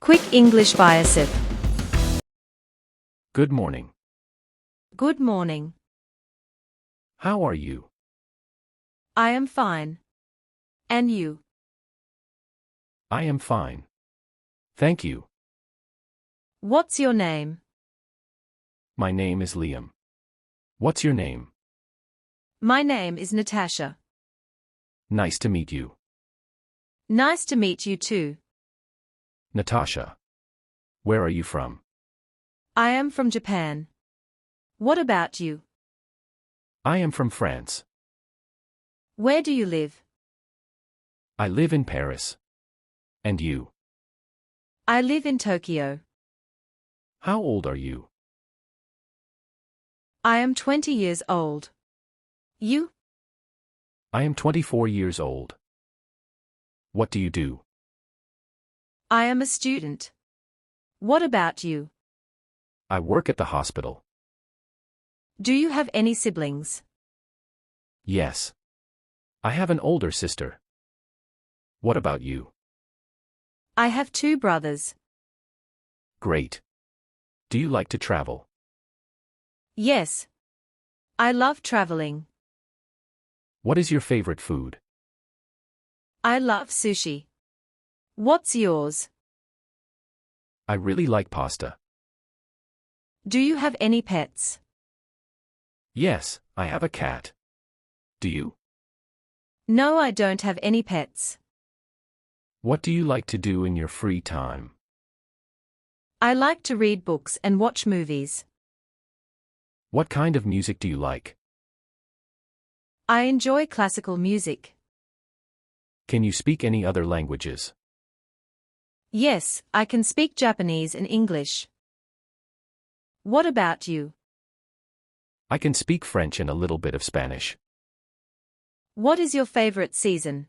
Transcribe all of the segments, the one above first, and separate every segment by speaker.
Speaker 1: Quick English biasip.
Speaker 2: Good morning.
Speaker 1: Good morning.
Speaker 2: How are you?
Speaker 1: I am fine. And you?
Speaker 2: I am fine. Thank you.
Speaker 1: What's your name?
Speaker 2: My name is Liam. What's your name?
Speaker 1: My name is Natasha.
Speaker 2: Nice to meet you.
Speaker 1: Nice to meet you too.
Speaker 2: Natasha. Where are you from?
Speaker 1: I am from Japan. What about you?
Speaker 2: I am from France.
Speaker 1: Where do you live?
Speaker 2: I live in Paris. And you?
Speaker 1: I live in Tokyo.
Speaker 2: How old are you?
Speaker 1: I am 20 years old. You?
Speaker 2: I am 24 years old. What do you do?
Speaker 1: I am a student. What about you?
Speaker 2: I work at the hospital.
Speaker 1: Do you have any siblings?
Speaker 2: Yes. I have an older sister. What about you?
Speaker 1: I have 2 brothers.
Speaker 2: Great. Do you like to travel?
Speaker 1: Yes. I love traveling.
Speaker 2: What is your favorite food?
Speaker 1: I love sushi. What's yours?
Speaker 2: I really like pasta.
Speaker 1: Do you have any pets?
Speaker 2: Yes, I have a cat. Do you?
Speaker 1: No, I don't have any pets.
Speaker 2: What do you like to do in your free time?
Speaker 1: I like to read books and watch movies.
Speaker 2: What kind of music do you like?
Speaker 1: I enjoy classical music.
Speaker 2: Can you speak any other languages?
Speaker 1: Yes, I can speak Japanese and English. What about you?
Speaker 2: I can speak French and a little bit of Spanish.
Speaker 1: What is your favorite season?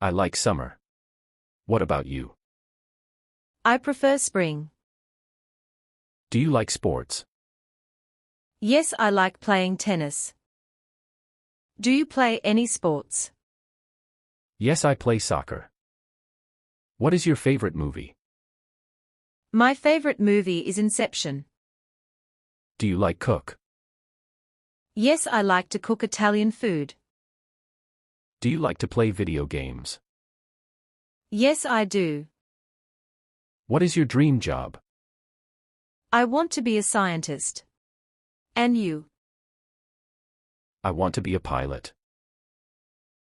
Speaker 2: I like summer. What about you?
Speaker 1: I prefer spring.
Speaker 2: Do you like sports?
Speaker 1: Yes, I like playing tennis. Do you play any sports?
Speaker 2: Yes, I play soccer. What is your favorite movie?
Speaker 1: My favorite movie is Inception.
Speaker 2: Do you like cook?
Speaker 1: Yes, I like to cook Italian food.
Speaker 2: Do you like to play video games?
Speaker 1: Yes, I do.
Speaker 2: What is your dream job?
Speaker 1: I want to be a scientist. And you?
Speaker 2: I want to be a pilot.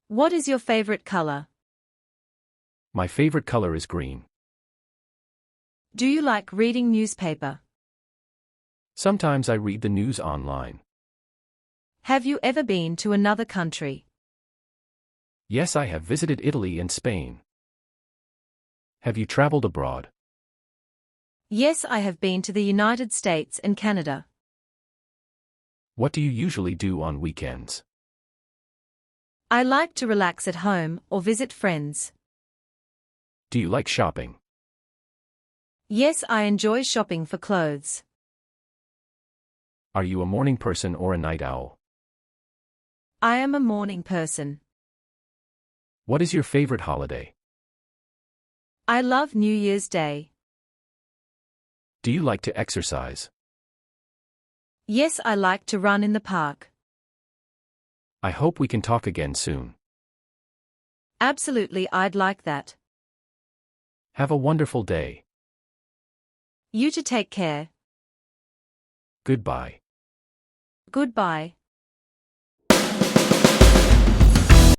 Speaker 1: What is your favorite color?
Speaker 2: My favorite color is green.
Speaker 1: Do you like reading newspaper?
Speaker 2: Sometimes I read the news online.
Speaker 1: Have you ever been to another country?
Speaker 2: Yes, I have visited Italy and Spain. Have you traveled abroad?
Speaker 1: Yes, I have been to the United States and Canada.
Speaker 2: What do you usually do on weekends?
Speaker 1: I like to relax at home or visit friends.
Speaker 2: Do you like shopping?
Speaker 1: Yes, I enjoy shopping for clothes.
Speaker 2: Are you a morning person or a night owl?
Speaker 1: I am a morning person.
Speaker 2: What is your favorite holiday?
Speaker 1: I love New Year's Day.
Speaker 2: Do you like to exercise?
Speaker 1: Yes, I like to run in the park.
Speaker 2: I hope we can talk again soon.
Speaker 1: Absolutely, I'd like that.
Speaker 2: Have a wonderful day.
Speaker 1: You too, take care.
Speaker 2: Goodbye.
Speaker 1: Goodbye.